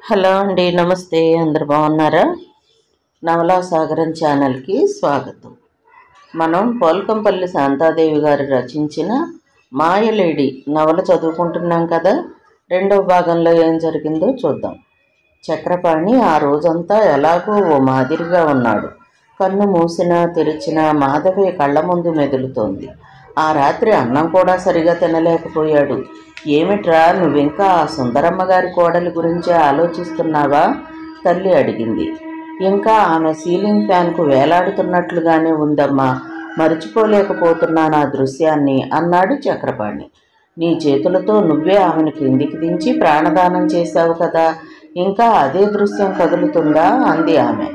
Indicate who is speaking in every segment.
Speaker 1: Hello అండి, నమస్తే. అందరు బాగున్నారా? నవలా సాగరం ఛానల్కి స్వాగతం. మనం పోల్కంపల్లి శాంతాదేవి గారు రచించిన మాయలేడి నవల చదువుకుంటున్నాం కదా. రెండవ భాగంలో ఏం జరిగిందో చూద్దాం. చక్రపాణి ఆ రోజంతా ఎలాగో ఓ మాదిరిగా ఉన్నాడు. కన్ను మూసినా తెరిచినా మాధవి కళ్ళ ముందు మెదులుతోంది. ఆ రాత్రి అన్నం కూడా సరిగా తినలేకపోయాడు. ఏమిట్రా, నువ్వింకా ఆ సుందరమ్మ గారి కోడలి గురించే ఆలోచిస్తున్నావా? తల్లి అడిగింది. ఇంకా ఆమె సీలింగ్ ఫ్యాన్కు వేలాడుతున్నట్లుగానే ఉందమ్మా, మరిచిపోలేకపోతున్నాను ఆ దృశ్యాన్ని అన్నాడు చక్రపాణి. నీ చేతులతో నువ్వే ఆమెను క్రిందికి దించి ప్రాణదానం చేశావు కదా, ఇంకా అదే దృశ్యం కదులుతుందా అంది ఆమె.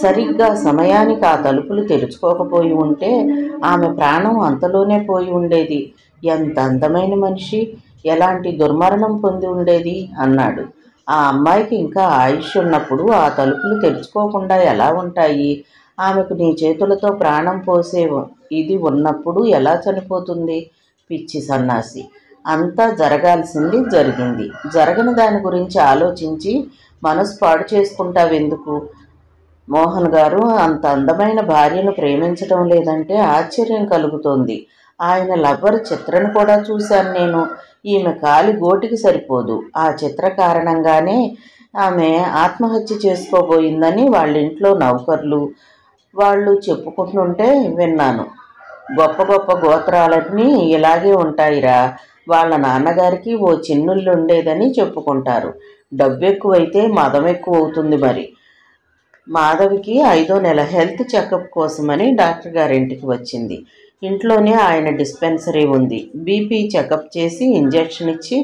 Speaker 1: సరిగ్గా సమయానికి ఆ తలుపులు తెరుచుకోకపోయి ఉంటే ఆమె ప్రాణం అంతలోనే పోయి ఉండేది. ఎంత అందమైన మనిషి, ఎలాంటి దుర్మరణం పొంది ఉండేది అన్నాడు. ఆ అమ్మాయికి ఇంకా ఆయుష్ ఉన్నప్పుడు ఆ తలుపులు తెరుచుకోకుండా ఎలా ఉంటాయి? ఆమెకు నీ చేతులతో ప్రాణం పోసే ఇది ఉన్నప్పుడు ఎలా చనిపోతుంది? పిచ్చి సన్నాసి, అంతా జరగాల్సింది జరిగింది. జరగని దాని గురించి ఆలోచించి మనసు పాడు చేసుకుంటావెందుకు? మోహన్ గారు అంత అందమైన భార్యను ప్రేమించడం లేదంటే ఆశ్చర్యం కలుగుతోంది. ఆయన లవ్వర్ చిత్రను కూడా చూశాను నేను. ఈమె కాలి గోటికి సరిపోదు. ఆ చిత్ర కారణంగానే ఆమె ఆత్మహత్య చేసుకోబోయిందని వాళ్ళింట్లో నౌకర్లు వాళ్ళు చెప్పుకుంటుంటే విన్నాను. గొప్ప గొప్ప గోత్రాలన్నీ ఇలాగే ఉంటాయిరా. వాళ్ళ నాన్నగారికి ఓ చిన్నుళ్ళు ఉండేదని చెప్పుకుంటారు. డబ్బు ఎక్కువైతే మదం ఎక్కువ అవుతుంది మరి. మాధవికి 5వ నెల హెల్త్ చెకప్ కోసమని డాక్టర్ గారింటికి వచ్చింది. ఇంట్లోనే ఆయన డిస్పెన్సరీ ఉంది. బీపీ చెకప్ చేసి ఇంజెక్షన్ ఇచ్చి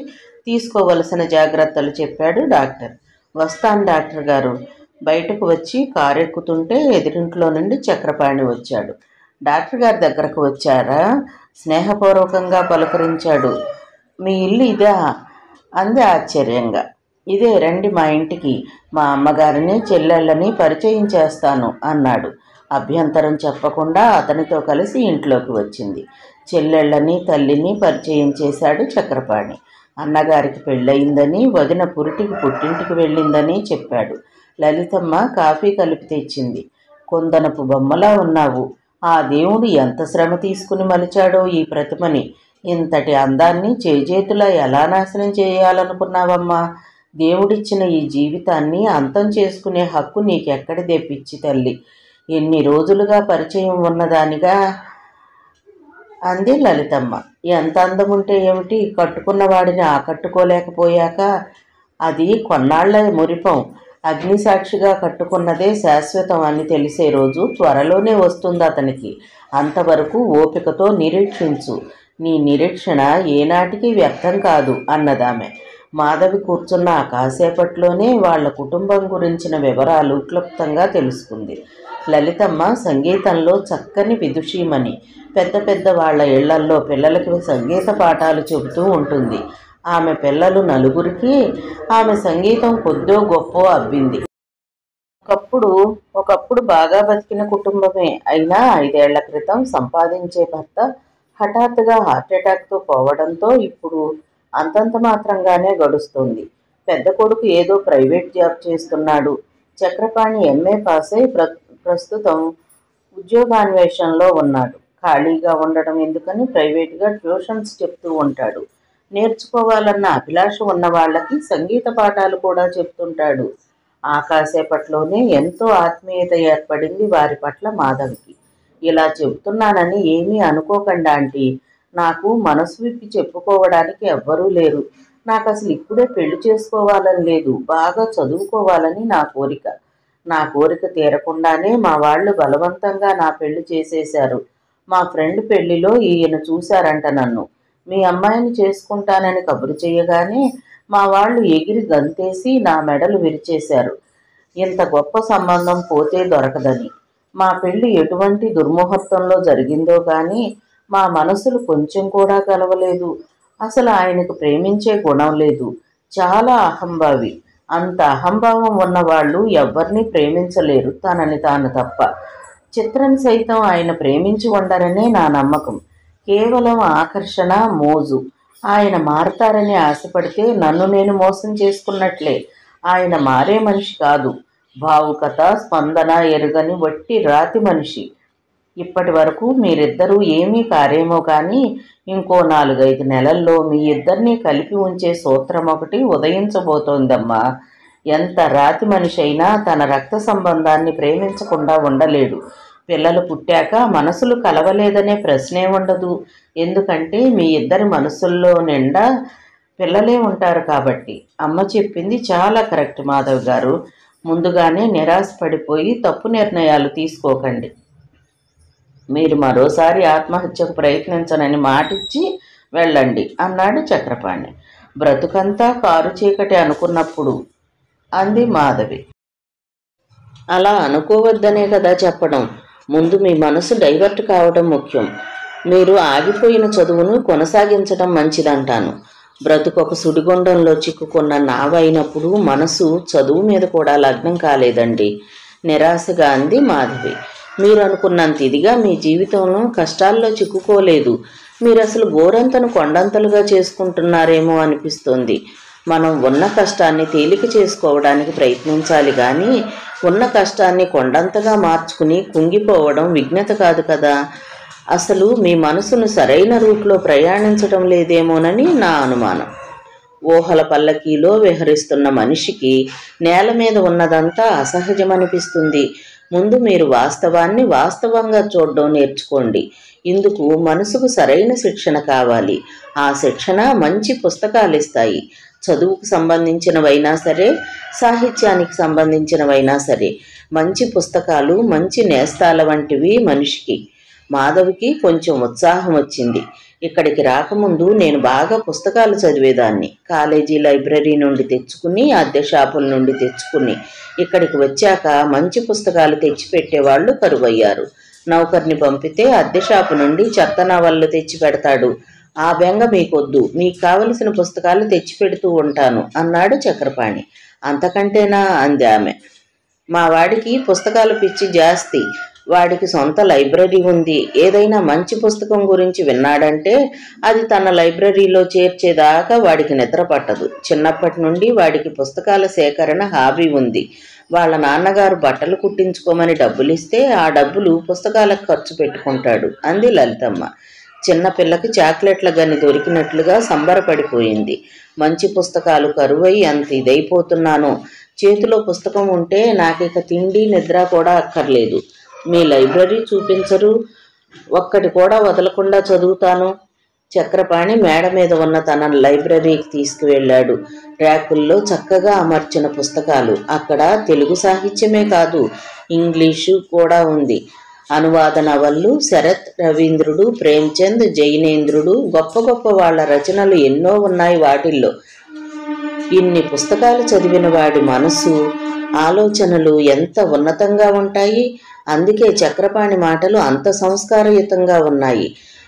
Speaker 1: తీసుకోవలసిన జాగ్రత్తలు చెప్పాడు డాక్టర్. వస్తాను డాక్టర్ గారు. బయటకు వచ్చి కారు ఎక్కుతుంటే ఎదురింట్లో నుండి చక్రపాణి వచ్చాడు. డాక్టర్ గారి దగ్గరకు వచ్చారా? స్నేహపూర్వకంగా పలకరించాడు. మీ ఇల్లు ఇదా అంది ఆశ్చర్యంగా. ఇదే, రండి మా ఇంటికి. మా అమ్మగారిని చెల్లెళ్ళని పరిచయం చేస్తాను అన్నాడు. అభ్యంతరం చెప్పకుండా అతనితో కలిసి ఇంట్లోకి వచ్చింది. చెల్లెళ్ళని తల్లిని పరిచయం చేశాడు చక్రపాణి. అన్నగారికి పెళ్ళయిందని, వదిన పుట్టింటికి వెళ్ళిందని చెప్పాడు. లలితమ్మ కాఫీ కలిపి తెచ్చింది. కొందనపు బొమ్మలా ఉన్నావు. ఆ దేవుడు ఎంత శ్రమ తీసుకుని మలిచాడో ఈ ప్రతిమని. ఇంతటి అందాన్ని చేజేతులా ఎలా నాశనం చేయాలనుకున్నావమ్మా? దేవుడిచ్చిన ఈ జీవితాన్ని అంతం చేసుకునే హక్కు నీకెక్కడిదే పిచ్చి తల్లి? ఎన్ని రోజులుగా పరిచయం ఉన్నదానిగా అంది లలితమ్మ. ఎంత అందముంటే ఏమిటి, కట్టుకున్నవాడిని ఆకట్టుకోలేకపోయాక? అది కొన్నాళ్ల మురిపం. అగ్నిసాక్షిగా కట్టుకున్నదే శాశ్వతం అని తెలిసే రోజు త్వరలోనే వస్తుంది అతనికి. అంతవరకు ఓపికతో నిరీక్షించు. నీ నిరీక్షణ ఏనాటికి వ్యర్థం కాదు అన్నదామె. మాధవి కూర్చున్న ఆ కాసేపట్లోనే వాళ్ల కుటుంబం గురించిన వివరాలు క్లుప్తంగా తెలుసుకుంది. లలితమ్మ సంగీతంలో చక్కని విదుషీమణి. పెద్ద పెద్ద వాళ్ల ఇళ్లల్లో పిల్లలకి సంగీత పాఠాలు చెబుతూ ఉంటుంది. ఆమె పిల్లలు నలుగురికి ఆమె సంగీతం కొద్దో గొప్పో అబ్బింది. ఒకప్పుడు బాగా బతికిన కుటుంబమే అయినా 5 ఏళ్ల క్రితం సంపాదించే భర్త హఠాత్తుగా హార్ట్అటాక్తో పోవడంతో ఇప్పుడు అంతంత మాత్రంగానే గడుస్తోంది. పెద్ద కొడుకు ఏదో ప్రైవేట్ జాబ్ చేస్తున్నాడు. చక్రపాణి ఎంఏ పాస్ అయి ప్రస్తుతం ఉద్యోగాన్వేషణలో ఉన్నాడు. ఖాళీగా ఉండడం ఎందుకని ప్రైవేట్గా ట్యూషన్స్ చెప్తూ ఉంటాడు. నేర్చుకోవాలన్న అభిలాష ఉన్న వాళ్ళకి సంగీత పాఠాలు కూడా చెప్తుంటాడు. ఆ కాసేపట్లోనే ఎంతో ఆత్మీయత ఏర్పడింది వారి పట్ల మాధవికి. ఇలా చెబుతున్నానని ఏమీ అనుకోకండి ఆంటీ. నాకు మనసు విప్పి చెప్పుకోవడానికి ఎవ్వరూ లేరు. నాకు అసలు ఇప్పుడే పెళ్లి చేసుకోవాలని లేదు. బాగా చదువుకోవాలని నా కోరిక. నా కోరిక తీరకుండానే మా వాళ్ళు బలవంతంగా నా పెళ్లి చేసేశారు. మా ఫ్రెండ్ పెళ్లిలో ఈయన చూశారంట నన్ను. మీ అమ్మాయిని చేసుకుంటానని కబురు చేయగానే మా వాళ్ళు ఎగిరి గంతేసి నా మెడలు విరిచేశారు. ఇంత గొప్ప సంబంధం పోతే దొరకదని. మా పెళ్లి ఎటువంటి దుర్ముహూర్తంలో జరిగిందో కానీ మా మనసులు కొంచెం కూడా కలవలేదు. అసలు ఆయనకు ప్రేమించే గుణం లేదు. చాలా అహంభావి. అంత అహంభావం ఉన్నవాళ్ళు ఎవ్వరినీ ప్రేమించలేరు, తనని తాను తప్ప. చిత్రని సైతం ఆయన ప్రేమించి ఉండరనే నా నమ్మకం. కేవలం ఆకర్షణ, మోజు. ఆయన మారతారని ఆశపడితే నన్ను నేను మోసం చేసుకున్నట్లే. ఆయన మారే మనిషి కాదు, భావుకత స్పందన ఎరుగని వట్టి రాతి మనిషి. ఇప్పటి వరకు మీరిద్దరూ ఏమీ కారేమో కానీ ఇంకో 4-5 నెలల్లో మీ ఇద్దరినీ కలిపి ఉంచే సూత్రం ఒకటి ఉదయించబోతోందమ్మా. ఎంత రాతి మనిషి అయినా తన రక్త సంబంధాన్ని ప్రేమించకుండా ఉండలేడు. పిల్లలు పుట్టాక మనసులు కలవలేదనే ప్రశ్నే ఉండదు. ఎందుకంటే మీ ఇద్దరి మనసుల్లో నిండా పిల్లలే ఉంటారు కాబట్టి. అమ్మ చెప్పింది చాలా కరెక్ట్ మాధవ్ గారు. ముందుగానే నిరాశపడిపోయి తప్పు నిర్ణయాలు తీసుకోకండి. మీరు మరోసారి ఆత్మహత్యకు ప్రయత్నించనని మాటిచ్చి వెళ్ళండి అన్నాడు చక్రపాణి. బ్రతుకంతా కారు చీకటి అనుకున్నప్పుడు అంది మాధవి. అలా అనుకోవద్దనే కదా చెప్పడం. ముందు మీ మనసు డైవర్ట్ కావడం ముఖ్యం. మీరు ఆగిపోయిన చదువును కొనసాగించడం మంచిదంటాను. బ్రతుకొక సుడిగుండంలో చిక్కుకున్న నావైనప్పుడు మనసు చదువు మీద కూడా లగ్నం కాలేదండి, నిరాశగా అంది మాధవి. మీరు అనుకున్నంత ఇదిగా మీ జీవితంలో కష్టాల్లో చిక్కుకోలేదు. మీరు అసలు గోరంతను కొండంతలుగా చేసుకుంటున్నారేమో అనిపిస్తోంది. మనం ఉన్న కష్టాన్ని తేలిక చేసుకోవడానికి ప్రయత్నించాలి కానీ ఉన్న కష్టాన్ని కొండంతగా మార్చుకుని కుంగిపోవడం విజ్ఞత కాదు కదా. అసలు మీ మనసును సరైన రూట్లో ప్రయాణించడం లేదేమోనని నా అనుమానం. ఊహల పల్లకీలో విహరిస్తున్న మనిషికి నేల మీద ఉన్నదంతా అసహజమనిపిస్తుంది. ముందు మీరు వాస్తవాన్ని వాస్తవంగా చూడడం నేర్చుకోండి. ఇందుకు మనసుకు సరైన శిక్షణ కావాలి. ఆ శిక్షణ మంచి పుస్తకాలు ఇస్తాయి. చదువుకు సంబంధించినవైనా సరే, సాహిత్యానికి సంబంధించినవైనా సరే, మంచి పుస్తకాలు మంచి నేస్తాల వంటివి మనిషికి. మాధవికి కొంచెం ఉత్సాహం వచ్చింది. ఇక్కడికి రాకముందు నేను బాగా పుస్తకాలు చదివేదాన్ని. కాలేజీ లైబ్రరీ నుండి తెచ్చుకుని, అద్దె షాపుల నుండి తెచ్చుకుని ఇక్కడికి వచ్చాక మంచి పుస్తకాలు తెచ్చిపెట్టేవాళ్లు కరువయ్యారు. నౌకర్ని పంపితే అద్దె షాపు నుండి చెత్త నవళ్ళు తెచ్చి పెడతాడు. ఆ బెంగ మీకొద్దు, మీకు కావలసిన పుస్తకాలు తెచ్చిపెడుతూ ఉంటాను అన్నాడు చక్రపాణి. అంతకంటేనా అంది ఆమె. మా వాడికి పుస్తకాలు పిచ్చి జాస్తి. వాడికి సొంత లైబ్రరీ ఉంది. ఏదైనా మంచి పుస్తకం గురించి విన్నాడంటే అది తన లైబ్రరీలో చేర్చేదాకా వాడికి నిద్ర పట్టదు. చిన్నప్పటి నుండి వాడికి పుస్తకాల సేకరణ హాబీ ఉంది. వాళ్ళ నాన్నగారు బట్టలు కుట్టించుకోమని డబ్బులిస్తే ఆ డబ్బులు పుస్తకాలకు ఖర్చు పెట్టుకుంటాడు అంది లలితమ్మ. చిన్న పిల్లకి చాక్లెట్ల గని దొరికినట్లుగా సంబరపడిపోయింది. మంచి పుస్తకాలు కరువై అంత ఇదైపోతున్నాను. చేతిలో పుస్తకం ఉంటే నాకిక తిండి నిద్ర కూడా అక్కర్లేదు. మీ లైబ్రరీ చూపించరు? ఒక్కటి కూడా వదలకుండా చదువుతాను. చక్రపాణి మేడ మీద ఉన్న తన లైబ్రరీకి తీసుకువెళ్ళాడు. ర్యాకుల్లో చక్కగా అమర్చిన పుస్తకాలు. అక్కడ తెలుగు సాహిత్యమే కాదు, ఇంగ్లీషు కూడా ఉంది. అనువాద నవళ్ళు, శరత్, రవీంద్రుడు, ప్రేమ్చంద్, జైనేంద్రుడు, గొప్ప గొప్ప వాళ్ళ రచనలు ఎన్నో ఉన్నాయి వాటిల్లో. ఇన్ని పుస్తకాలు చదివిన వాడి మనసు, ఆలోచనలు ఎంత ఉన్నతంగా ఉంటాయి. అందుకే చక్రపాణి మాటలు అంత సంస్కారయుతంగా ఉన్నాయి.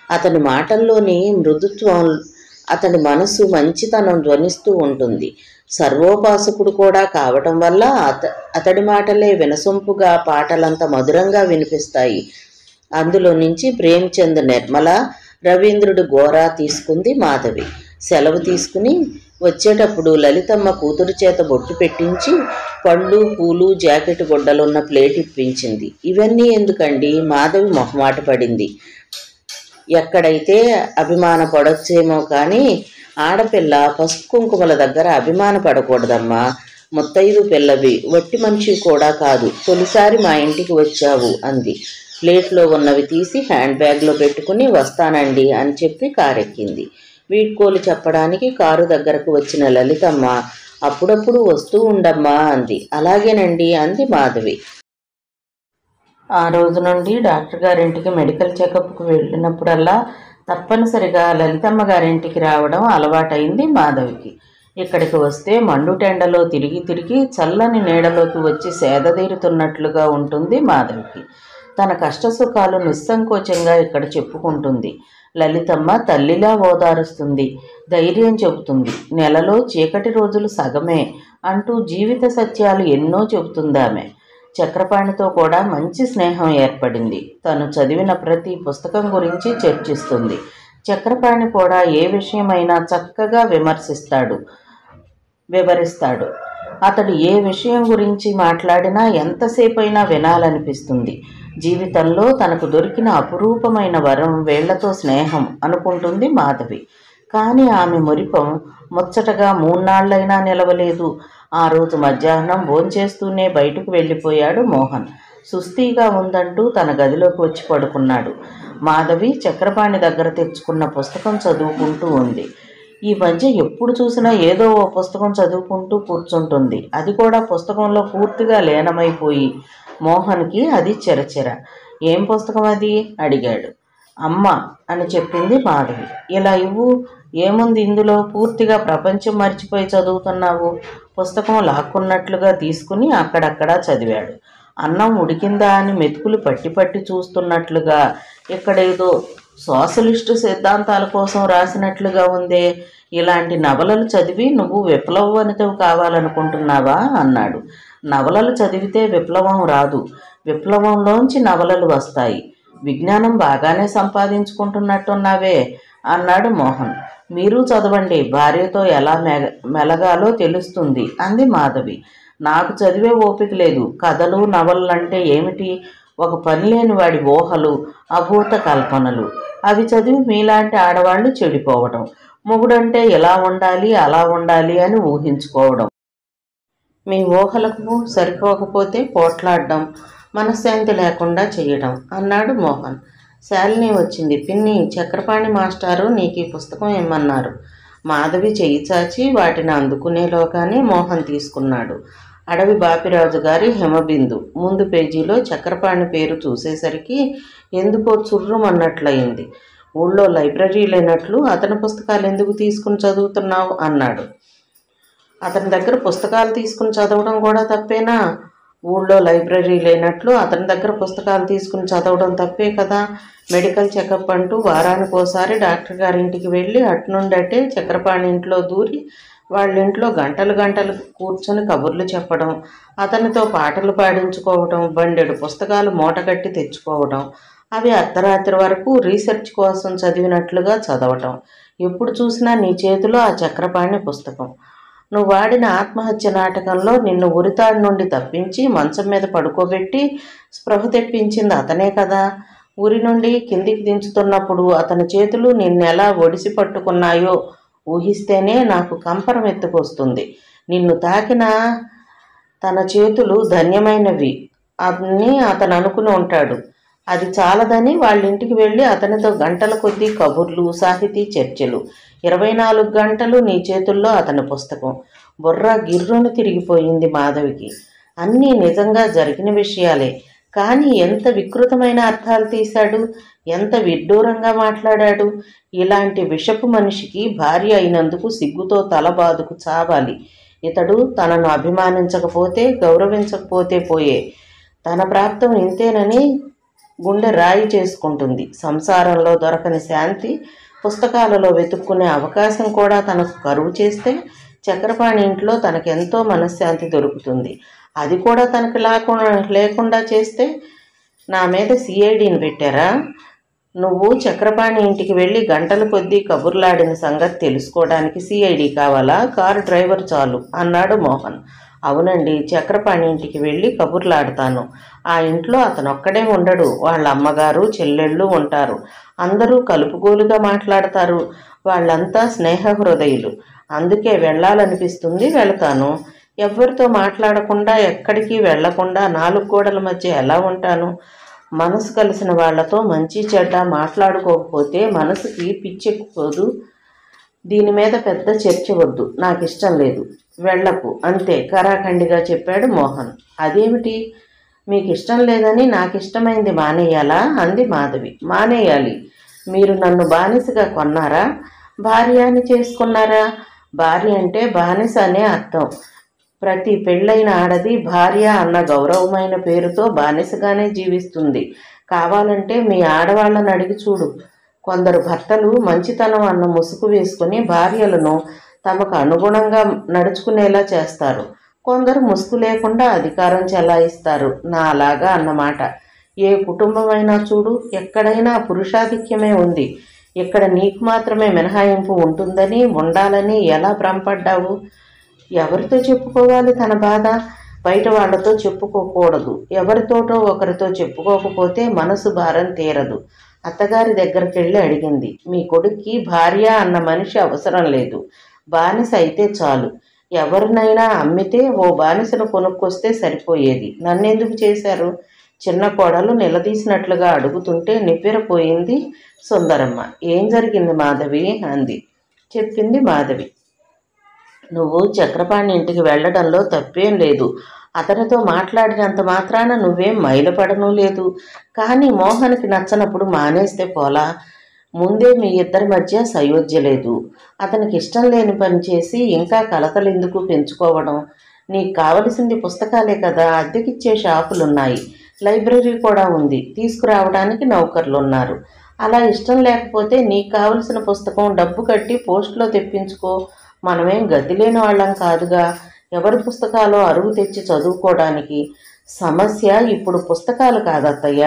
Speaker 1: అతని మాటల్లోని మృదుత్వం, అతని మనసు మంచితనం ధ్వనిస్తూ ఉంటుంది. సర్వోపాసకుడు కూడా కావటం వల్ల అతడి మాటలే వినసొంపుగా పాటలంత మధురంగా వినిపిస్తాయి. అందులో నుంచి ప్రేమ్చంద్ నిర్మల, రవీంద్రుడు గోరా తీసుకుంది మాధవి. సెలవు తీసుకుని వచ్చేటప్పుడు లలితమ్మ కూతురు చేత బొట్టు పెట్టించి పళ్ళు, పూలు, జాకెట్ గుడ్డలున్న ప్లేట్ ఇప్పించింది. ఇవన్నీ ఎందుకండి? మాధవి మొహమాట పడింది. ఎక్కడైతే అభిమాన పడొచ్చేమో కానీ ఆడపిల్ల పసుపు కుంకుమల దగ్గర అభిమాన పడకూడదమ్మా. ముత్తైదు పిల్లవి, వట్టి మనిషి కూడా కాదు. తొలిసారి మా ఇంటికి వచ్చావు అంది. ప్లేట్లో ఉన్నవి తీసి హ్యాండ్ బ్యాగ్లో పెట్టుకుని వస్తానండి అని చెప్పి కారెక్కింది. వీడ్కోలు చెప్పడానికి కారు దగ్గరకు వచ్చిన లలితమ్మ అప్పుడప్పుడు వస్తూ ఉండమ్మా అంది. అలాగేనండి అంది మాధవి. ఆ రోజు నుండి డాక్టర్ గారింటికి మెడికల్ చెకప్కు వెళ్ళినప్పుడల్లా తప్పనిసరిగా లలితమ్మ గారింటికి రావడం అలవాటైంది మాధవికి. ఇక్కడికి వస్తే మండుటెండలో తిరిగి తిరిగి చల్లని నీడలోకి వచ్చి సేదతీరుతున్నట్లుగా ఉంటుంది మాధవికి. తన కష్టసుఖాలు నిస్సంకోచంగా ఇక్కడ చెప్పుకుంటుంది. లలితమ్మ తల్లిలా ఓదారుస్తుంది, ధైర్యం చెబుతుంది. నెలలో చీకటి రోజులు సగమే అంటూ జీవిత సత్యాలు ఎన్నో చెబుతుందామె. చక్రపాణితో కూడా మంచి స్నేహం ఏర్పడింది. తను చదివిన ప్రతి పుస్తకం గురించి చర్చిస్తుంది. చక్రపాణి కూడా ఏ విషయమైనా చక్కగా వివరిస్తాడు. అతడు ఏ విషయం గురించి మాట్లాడినా ఎంతసేపైనా వినాలనిపిస్తుంది. జీవితంలో తనకు దొరికిన అపురూపమైన వరం వీళ్లతో స్నేహం అనుకుంటుంది మాధవి. కానీ ఆమె మురిపం ముచ్చటగా 3 నాళ్లైనా నిలవలేదు. ఆ రోజు మధ్యాహ్నం భోంచేస్తూనే బయటకు వెళ్ళిపోయాడు మోహన్. సుస్తీగా ఉందంటూ తన గదిలోకి వచ్చి పడుకున్నాడు. మాధవి చక్రపాణి దగ్గర తెచ్చుకున్న పుస్తకం చదువుకుంటూ ఉంది. ఈ మధ్య ఎప్పుడు చూసినా ఏదో ఓ పుస్తకం చదువుకుంటూ కూర్చుంటుంది. అది కూడా పుస్తకంలో పూర్తిగా లీనమైపోయి. మోహన్కి అది చెరచెర. ఏం పుస్తకం అది అడిగాడు. అమ్మ అని చెప్పింది మాధవి. ఇలా ఇవ్వు, ఏముంది ఇందులో? పూర్తిగా ప్రపంచం మర్చిపోయి చదువుతున్నావు. పుస్తకం లాక్కున్నట్లుగా తీసుకుని అక్కడక్కడా చదివాడు. అన్నం ఉడికిందా అని మెతుకులు పట్టి పట్టి చూస్తున్నట్లుగా. ఇక్కడేదో సోషలిస్టు సిద్ధాంతాల కోసం రాసినట్లుగా ఉందే. ఇలాంటి నవలలు చదివి నువ్వు విప్లవవనితవు కావాలనుకుంటున్నావా అన్నాడు. నవలలు చదివితే విప్లవం రాదు, విప్లవంలోంచి నవలలు వస్తాయి. విజ్ఞానం బాగానే సంపాదించుకుంటున్నట్టున్నావే అన్నాడు మోహన్. మీరు చదవండి, భార్యతో ఎలా మెలగాలో తెలుస్తుంది అంది మాధవి. నాకు చదివే ఓపిక లేదు. కథలు నవలలంటే ఏమిటి? ఒక పని లేని వాడి ఊహలు, అభూత కల్పనలు. అవి చదివి మీలాంటి ఆడవాళ్లు చెడిపోవడం. మొగుడంటే ఎలా ఉండాలి అలా ఉండాలి అని ఊహించుకోవడం. మీ ఊహలకు సరిపోకపోతే పోట్లాడడం, మనశ్శాంతి లేకుండా చేయడం అన్నాడు మోహన్. శాలిని వచ్చింది. పిన్ని, చక్రపాణి మాస్టారు నీకు ఈ పుస్తకం ఇమ్మన్నారు. మాధవి చెయ్యి చాచి వాటిని అందుకునేలోగానే మోహన్ తీసుకున్నాడు. అడవి బాపిరాజు గారి హిమబిందు ముందు పేజీలో చక్రపాణి పేరు చూసేసరికి ఎందుకో చుర్రుమన్నట్లయింది. ఊళ్ళో లైబ్రరీ లేనట్లు అతని పుస్తకాలు ఎందుకు తీసుకుని చదువుతున్నావు అన్నాడు. అతని దగ్గర పుస్తకాలు తీసుకుని చదవడం కూడా తప్పేనా? ఊళ్ళో లైబ్రరీ లేనట్లు అతని దగ్గర పుస్తకాలు తీసుకుని చదవడం తప్పే కదా. మెడికల్ చెకప్ అంటూ వారానికోసారి డాక్టర్ గారింటికి వెళ్ళి అట్నుండటే చక్రపాణి ఇంట్లో దూరి వాళ్ళింట్లో గంటలు గంటలు కూర్చొని కబుర్లు చెప్పడం, అతనితో పాటలు పాడించుకోవడం, బండెడు పుస్తకాలు మూటగట్టి తెచ్చుకోవడం, అవి అర్ధరాత్రి వరకు రీసెర్చ్ కోసం చదివినట్లుగా చదవటం. ఎప్పుడు చూసినా నీ చేతిలో ఆ చక్రపాణి పుస్తకం. నువ్వు వాడిన ఆత్మహత్య నాటకంలో నిన్ను ఉరితాడు నుండి తప్పించి మంచం మీద పడుకోబెట్టి స్పృహ తెప్పించింది అతనే కదా. ఊరి నుండి కిందికి దించుతున్నప్పుడు అతని చేతులు నిన్నెలా ఒడిసి పట్టుకున్నాయో ఊహిస్తేనే నాకు కంపరం ఎత్తుకొస్తుంది. నిన్ను తాకిన తన చేతులు ధన్యమైనవి అని అతను అనుకుని ఉంటాడు. అది చాలదని వాళ్ళింటికి వెళ్ళి అతనితో గంటల కొద్దీ కబుర్లు, సాహితీ చర్చలు. 24 గంటలు నీ చేతుల్లో అతని పుస్తకం. బుర్ర గిర్రును తిరిగిపోయింది మాధవికి. అన్నీ నిజంగా జరిగిన విషయాలే. కానీ ఎంత వికృతమైన అర్థాలు తీశాడు, ఎంత విడ్డూరంగా మాట్లాడాడు. ఇలాంటి విషపు మనిషికి భార్య అయినందుకు సిగ్గుతో తలబాదుకు చావాలి. ఇతడు తనను అభిమానించకపోతే, గౌరవించకపోతే పోయే. తన ప్రాప్తం ఇంతేనని గుండె రాయి చేసుకుంటుంది. సంసారంలో దొరకని శాంతి పుస్తకాలలో వెతుక్కునే అవకాశం కూడా తనకు కరువు చేస్తే చక్రపాణి ఇంట్లో తనకెంతో మనశ్శాంతి దొరుకుతుంది. అది కూడా తనకు లేకుండా చేస్తే నా మీద సిఐడిని పెట్టారా? నువ్వు చక్రపాణి ఇంటికి వెళ్ళి గంటల కొద్దీ కబుర్లాడిన సంగతి తెలుసుకోవడానికి సిఐడి కావాలా? కారు డ్రైవర్ చాలు అన్నాడు మోహన్. అవునండి, చక్రపాణి ఇంటికి వెళ్ళి కబుర్లాడతాను. ఆ ఇంట్లో అతనొక్కడే ఉండడు. వాళ్ళ అమ్మగారు, చెల్లెళ్ళు ఉంటారు. అందరూ కలుపుగోలుగా మాట్లాడతారు. వాళ్ళంతా స్నేహ హృదయులు. అందుకే వెళ్ళాలనిపిస్తుంది, వెళతాను. ఎవ్వరితో మాట్లాడకుండా, ఎక్కడికి వెళ్లకుండా 4 గోడల మధ్య ఎలా ఉంటాను? మనసు కలిసిన వాళ్లతో మంచి చెడ్డ మాట్లాడుకోకపోతే మనసుకి పిచ్చెక్కుపోదు. దీని మీద పెద్ద చర్చ వద్దు, నాకు ఇష్టం లేదు, వెళ్ళకు అంతే కరాఖండిగా చెప్పాడు మోహన్. అదేమిటి, మీకు ఇష్టం లేదని నాకు ఇష్టమైంది మానేయాలా అంది మాధవి. మానేయాలి. మీరు నన్ను బానిసగా కొన్నారా? భార్య అని చేసుకున్నారా? భార్య అంటే బానిస అనే అర్థం. ప్రతి పెళ్ళైన ఆడది భార్య అన్న గౌరవమైన పేరుతో బానిసగానే జీవిస్తుంది. కావాలంటే మీ ఆడవాళ్ళని అడిగి చూడు. కొందరు భర్తలు మంచితనం అన్న ముసుగు వేసుకుని భార్యలను తమకు అనుగుణంగా నడుచుకునేలా చేస్తారు. కొందరు ముసుగు లేకుండా అధికారం చెలాయిస్తారు. నా అలాగా అన్నమాట. ఏ కుటుంబమైనా చూడు, ఎక్కడైనా పురుషాధిక్యమే ఉంది. ఇక్కడ నీకు మాత్రమే మినహాయింపు ఉంటుందని, ఉండాలని ఎలా భ్రమపడ్డావు? ఎవరితో చెప్పుకోవాలి తన బాధ? బయట వాళ్ళతో చెప్పుకోకూడదు. ఎవరితోటో ఒకరితో చెప్పుకోకపోతే మనసు భారం తీరదు. అత్తగారి దగ్గరికి వెళ్ళి అడిగింది, మీ కొడుక్కి భార్య అన్న మనిషి అవసరం లేదు, బానిస అయితే చాలు. ఎవరినైనా అమ్మితే ఓ బానిసను కొనుక్కొస్తే సరిపోయేది. నన్నెందుకు చేశారు? చిన్న కోడలు నిలదీసినట్లుగా అడుగుతుంటే నివ్వెరపోయింది సుందరమ్మ. ఏం జరిగింది మాధవి అంది. చెప్పింది మాధవి. నువ్వు చక్రపాణి ఇంటికి వెళ్లడంలో తప్పేం లేదు. అతనితో మాట్లాడినంత మాత్రాన నువ్వేం మైలపడను లేదు. కానీ మోహన్కి నచ్చనప్పుడు మానేస్తే పోలా? ముందే మీ ఇద్దరి మధ్య సయోధ్య లేదు. అతనికి ఇష్టం లేని పని చేసి ఇంకా కలతలెందుకు పెంచుకోవడం? నీకు కావలసింది పుస్తకాలే కదా, అద్దెకిచ్చే షాపులున్నాయి, లైబ్రరీ కూడా ఉంది, తీసుకురావడానికి నౌకర్లున్నారు. అలా ఇష్టం లేకపోతే నీకు కావలసిన పుస్తకం డబ్బు కట్టి పోస్టులో తెప్పించుకో. మనమేం గతి లేని వాళ్ళం కాదుగా, ఎవరి పుస్తకాలు అరువు తెచ్చి చదువుకోవడానికి. సమస్య ఇప్పుడు పుస్తకాలు కాదత్తయ్య.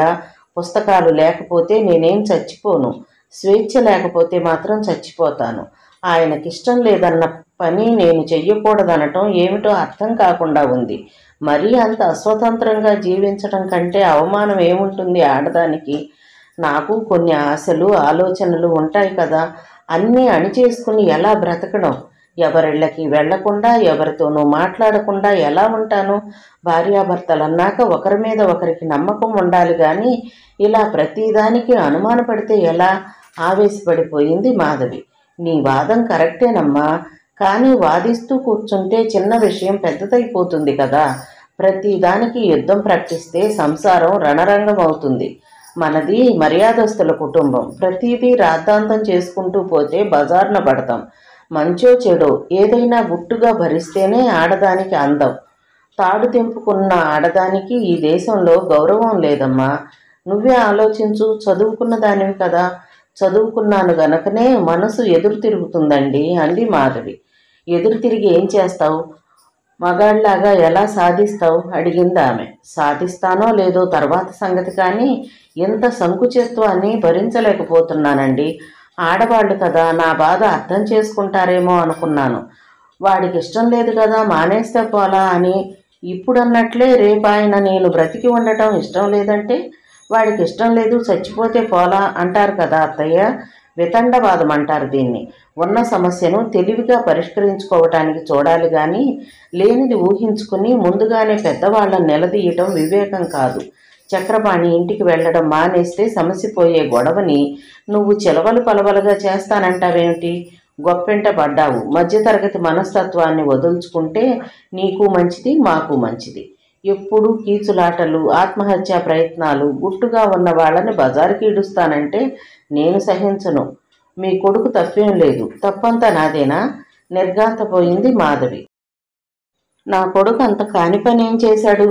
Speaker 1: పుస్తకాలు లేకపోతే నేనేం చచ్చిపోను, స్వేచ్ఛ లేకపోతే మాత్రం చచ్చిపోతాను. ఆయనకిష్టం లేదన్న పని నేను చెయ్యకూడదనటం ఏమిటో అర్థం కాకుండా ఉంది. మరీ అంత అస్వతంత్రంగా జీవించడం కంటే అవమానం ఏముంటుంది ఆడదానికి? నాకు కొన్ని ఆశలు ఆలోచనలు ఉంటాయి కదా, అన్నీ అణిచేసుకుని ఎలా బ్రతకడం? ఎవరిళ్ళకి వెళ్లకుండా ఎవరితోనూ మాట్లాడకుండా ఎలా ఉంటాను? భార్యాభర్తలన్నాక ఒకరి మీద ఒకరికి నమ్మకం ఉండాలి కానీ ఇలా ప్రతిదానికి అనుమానపడితే ఎలా? ఆవేశపడిపోయింది మాధవి. నీ వాదం కరెక్టేనమ్మా, కానీ వాదిస్తూ కూర్చుంటే చిన్న విషయం పెద్దదైపోతుంది కదా. ప్రతిదానికి యుద్ధం ప్రకటిస్తే సంసారం రణరంగం అవుతుంది. మనది మర్యాదస్తుల కుటుంబం. ప్రతిదీ రాద్ధాంతం చేసుకుంటూ పోతే బజార్న పడతాం. మంచో చెడో ఏదైనా గుట్టుగా భరిస్తేనే ఆడదానికి అందం. తాడు తెంపుకున్న ఆడదానికి ఈ దేశంలో గౌరవం లేదమ్మా. నువ్వే ఆలోచించు, చదువుకున్న దానివి కదా. చదువుకున్నాను గనకనే మనసు ఎదురు తిరుగుతుందండి అంది మాధవి. ఎదురు తిరిగి ఏం చేస్తావు? మగాళ్ళలాగా ఎలా సాధిస్తావు అడిగింది ఆమె. సాధిస్తానో లేదో తర్వాత సంగతి, కానీ ఎంత సంకుచిత్వాన్ని భరించలేకపోతున్నానండి. ఆడవాళ్ళు కదా, నా బాధ అర్థం చేసుకుంటారేమో అనుకున్నాను. వాడికి ఇష్టం లేదు కదా, మానేస్తే పోలా అని. ఇప్పుడన్నట్లే రేపాయన నేను బ్రతికి ఉండటం ఇష్టం లేదంటే వాడికి ఇష్టం లేదు, చచ్చిపోతే పోలా అంటారు కదా అత్తయ్య. వితండవాదం అంటారు దీన్ని. ఉన్న సమస్యను తెలివిగా పరిష్కరించుకోవటానికి చూడాలి కానీ లేనిది ఊహించుకుని ముందుగానే పెద్దవాళ్ళని నిలదీయటం వివేకం కాదు. చక్రపాణి ఇంటికి వెళ్లడం మానేస్తే సమసిపోయే గొడవని నువ్వు చిలవలు పలవలుగా చేస్తానంటావేమిటి? గొప్పెంట పడ్డావు. మధ్యతరగతి మనస్తత్వాన్ని వదులుచుకుంటే నీకు మంచిది, మాకు మంచిది. ఎప్పుడు కీచులాటలు, ఆత్మహత్యా ప్రయత్నాలు, గుట్టుగా ఉన్న వాళ్ళని బజారుకి ఈడుస్తానంటే నేను సహించను. మీ కొడుకు తప్పేం లేదు, తప్పంతా నాదేనా? నిర్ఘాంతపోయింది మాధవి. నా కొడుకు అంత కాని పని ఏం చేశాడు?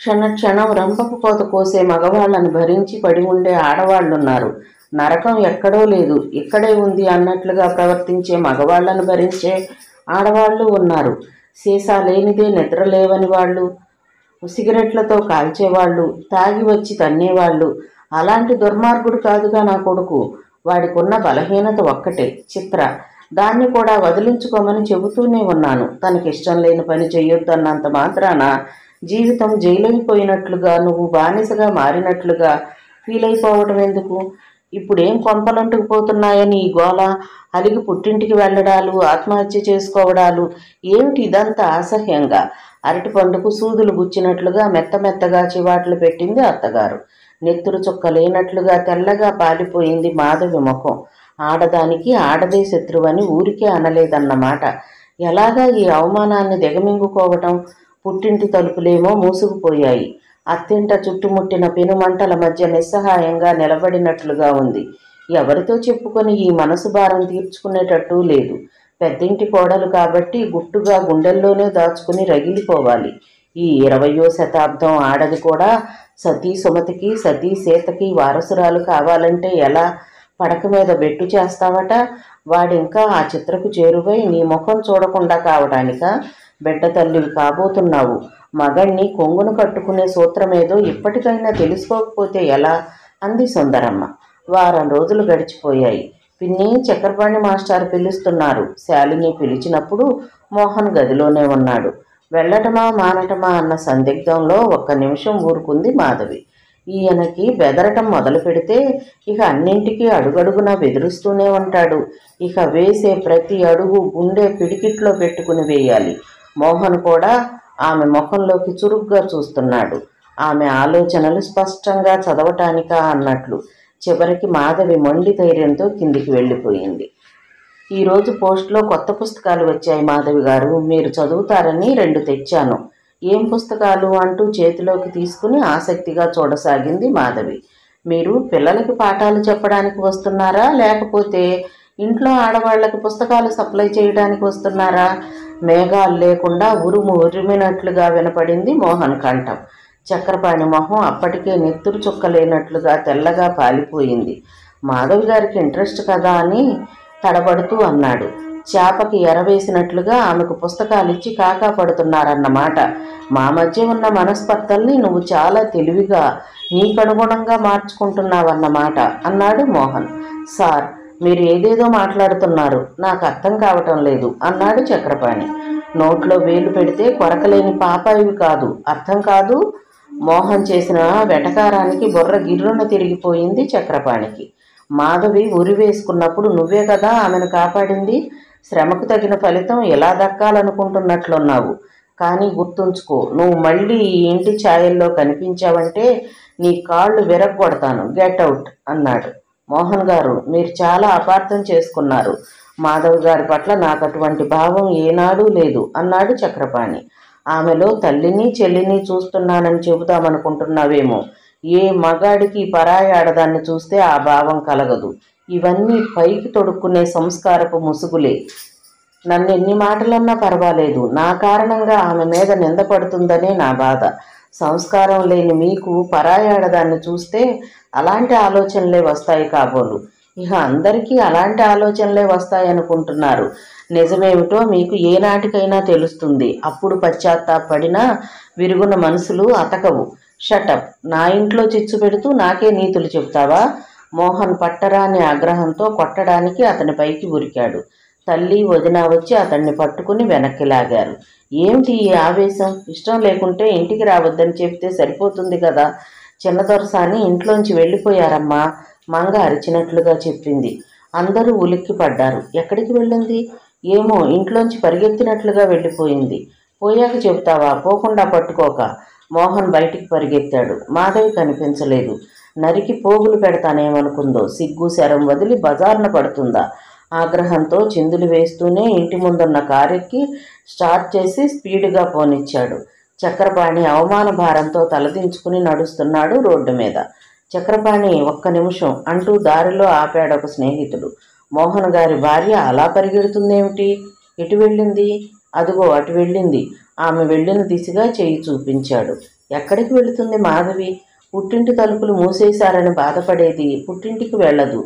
Speaker 1: క్షణక్షణం రంపపు కోత కోసే మగవాళ్ళని భరించి పడి ఉండే ఆడవాళ్లున్నారు. నరకం ఎక్కడో లేదు, ఇక్కడే ఉంది అన్నట్లుగా ప్రవర్తించే మగవాళ్లను భరించే ఆడవాళ్లు ఉన్నారు. సీసా లేనిదే నిద్ర లేవని వాళ్ళు, సిగరెట్లతో కాల్చేవాళ్ళు, తాగి వచ్చి తన్నేవాళ్ళు. అలాంటి దుర్మార్గుడు కాదుగా నా కొడుకు. వాడికున్న బలహీనత ఒక్కటే, చిత్ర. దాన్ని కూడా వదిలించుకోమని చెబుతూనే ఉన్నాను. తనకిష్టం లేని పని చెయ్యొద్దన్నంత మాత్రాన జీవితం జైలైపోయినట్లుగా, నువ్వు బానిసగా మారినట్లుగా ఫీల్ అయిపోవడం ఎందుకు? ఇప్పుడేం కొంపలంటుకుపోతున్నాయని ఈ గోల? అలిగి పుట్టింటికి వెళ్ళడాలు, ఆత్మహత్య చేసుకోవడాలు ఏమిటి ఇదంతా అసహ్యంగా? అరటిపండుకు సూదులు గుచ్చినట్లుగా మెత్తమెత్తగా చివాట్లు పెట్టింది అత్తగారు. నెత్తురు చుక్క లేనట్లుగా తెల్లగా పాలిపోయింది మాధవి ముఖం. ఆడదానికి ఆడదే శత్రువని ఊరికే అనలేదన్నమాట. ఎలాగా ఈ అవమానాన్ని దిగమింగుకోవటం? పుట్టింటి తలుపులేమో మూసుకుపోయాయి. అత్తింట చుట్టుముట్టిన పెనుమంటల మధ్య నిస్సహాయంగా నిలబడినట్లుగా ఉంది. ఎవరితో చెప్పుకొని ఈ మనసు భారం తీర్చుకునేటట్టు లేదు. పెద్దింటి కోడలు కాబట్టి గుట్టుగా గుండెల్లోనే దాచుకుని రగిలిపోవాలి. ఈ 20వ శతాబ్దం ఆడది కూడా సతీ సుమతికి, సతీ సీతకి వారసురాలు కావాలంటే ఎలా? పడక మీద బెట్టు చేస్తావట. వాడింకా ఆ చిత్రకు చేరువై నీ ముఖం చూడకుండా కావడానికా? బిడ్డ తల్లివి కాబోతున్నావు. మగణ్ణి కొంగును కట్టుకునే సూత్రమేదో ఇప్పటికైనా తెలుసుకోకపోతే ఎలా? అంది సుందరమ్మ. వారం రోజులు గడిచిపోయాయి. పిన్ని, చక్రపాణి మాస్టారు పిలుస్తున్నారు. శాలిని పిలిచినప్పుడు మోహన్ గదిలోనే ఉన్నాడు. వెళ్ళటమా మానటమా అన్న సందిగ్ధంలో ఒక్క నిమిషం ఊరుకుంది మాధవి. ఈయనకి బెదరటం మొదలు పెడితే ఇక అన్నింటికీ అడుగడుగునా బెదిరిస్తూనే ఉంటాడు. ఇక వేసే ప్రతి అడుగు గుండె పిడికిట్లో పెట్టుకుని వేయాలి. మోహన్ కూడా ఆమె ముఖంలోకి చురుగ్గా చూస్తున్నాడు. ఆమె ఆలోచనలు స్పష్టంగా చదవటానికా అన్నట్లు. చివరికి మాధవి మొండి ధైర్యంతో కిందికి వెళ్ళిపోయింది. ఈరోజు పోస్టులో కొత్త పుస్తకాలు వచ్చాయి మాధవి గారు, మీరు చదువుతారని 2 తెచ్చాను. ఏం పుస్తకాలు అంటూ చేతిలోకి తీసుకుని ఆసక్తిగా చూడసాగింది మాధవి. మీరు పిల్లలకి పాఠాలు చెప్పడానికి వస్తున్నారా, లేకపోతే ఇంట్లో ఆడవాళ్లకి పుస్తకాలు సప్లై చేయడానికి వస్తున్నారా? మేఘాలు లేకుండా ఉరుము ఉరిమినట్లుగా వినపడింది మోహన్ కంఠం. చక్రపాణి మొహం అప్పటికే నెత్తురు చుక్కలేనట్లుగా తెల్లగా పాలిపోయింది. మాధవి గారికి ఇంట్రెస్ట్ కదా అని తడబడుతూ అన్నాడు. చేపకి ఎరవేసినట్లుగా ఆమెకు పుస్తకాలిచ్చి కాకా పడుతున్నారన్నమాట. మా మధ్య ఉన్న మనస్పర్ధల్ని నువ్వు చాలా తెలివిగా నీకనుగుణంగా మార్చుకుంటున్నావన్నమాట అన్నాడు మోహన్. సార్, మీరు ఏదేదో మాట్లాడుతున్నారు, నాకు అర్థం కావటం లేదు అన్నాడు చక్రపాణి. నోట్లో వేలు పెడితే కొరకలేని పాపాయివి కాదు, అర్థం కాదు. మోహన్ చేసిన వెటకారానికి బుర్ర గిర్రున తిరిగిపోయింది చక్రపాణికి. మాధవి ఉరి వేసుకున్నప్పుడు నువ్వే కదా ఆమెను కాపాడింది. శ్రమకు తగిన ఫలితం ఎలా దక్కాలనుకుంటున్నట్లున్నావు. కానీ గుర్తుంచుకో, నువ్వు మళ్ళీ ఈ ఇంటి ఛాయల్లో కనిపించావంటే నీ కాళ్ళు విరగ్గొడతాను. గెట్ అవుట్ అన్నాడు. మోహన్ గారు, మీరు చాలా అపార్థం చేసుకున్నారు. మాధవి గారి పట్ల నాకు అటువంటి భావం ఏనాడూ లేదు అన్నాడు చక్రపాణి. ఆమెలో తల్లిని చెల్లిని చూస్తున్నానని చెబుతామనుకుంటున్నావేమో. ఏ మగాడికి పరాయి ఆడదాన్ని చూస్తే ఆ భావం కలగదు. ఇవన్నీ పైకి తొడుక్కునే సంస్కారపు ముసుగులే. నన్ను ఎన్ని మాటలన్నా పర్వాలేదు, నా కారణంగా ఆమె మీద నిందపడుతుందనే నా బాధ. సంస్కారం లేని మీకు పరాయి ఆడదాన్ని చూస్తే అలాంటి ఆలోచనలే వస్తాయి కాబోలు. ఇక అందరికీ అలాంటి ఆలోచనలే వస్తాయనుకుంటున్నారు. నిజమేమిటో మీకు ఏనాటికైనా తెలుస్తుంది. అప్పుడు పశ్చాత్తాపడినా విరుగున మనసులు అతకవు. షటప్. నా ఇంట్లో చిచ్చు పెడుతూ నాకే నీతులు చెబుతావా? మోహన్ పట్టరాని ఆగ్రహంతో కొట్టడానికి అతని పైకి ఉరికాడు. తల్లి వదిన వచ్చి అతన్ని పట్టుకుని వెనక్కి లాగారు. ఏమిటి ఈ ఆవేశం? ఇష్టం లేకుంటే ఇంటికి రావద్దని చెబితే సరిపోతుంది కదా. చిన్నదొరసాని ఇంట్లోంచి వెళ్ళిపోయారమ్మా, మంగ అరిచినట్లుగా చెప్పింది. అందరూ ఉలిక్కి పడ్డారు. ఎక్కడికి వెళ్ళింది? ఏమో, ఇంట్లోంచి పరిగెత్తినట్లుగా వెళ్ళిపోయింది. పోయాక చెబుతావా, పోకుండా పట్టుకోక. మోహన్ బయటికి పరిగెత్తాడు. మాధవి కనిపించలేదు. నరికి పోగులు పెడతానేమనుకుందో. సిగ్గు శరం వదిలి బజార్న పడుతుందా? ఆగ్రహంతో చిందులు వేస్తూనే ఇంటి ముందున్న కారెక్కి స్టార్ట్ చేసి స్పీడ్గా పోనిచ్చాడు. చక్రపాణి అవమాన భారంతో తలదించుకుని నడుస్తున్నాడు రోడ్డు మీద. చక్రపాణి, ఒక్క నిమిషం అంటూ దారిలో ఆపాడొక స్నేహితుడు. మోహన్ గారి భార్య అలా పరిగెడుతుందేమిటి? ఎటు వెళ్ళింది? అదుగో అటు వెళ్ళింది. ఆమె వెళ్ళిన దిశగా చేయి చూపించాడు. ఎక్కడికి వెళుతుంది మాధవి? పుట్టింటి తలుపులు మూసేశారని బాధపడేది పుట్టింటికి వెళ్ళదు.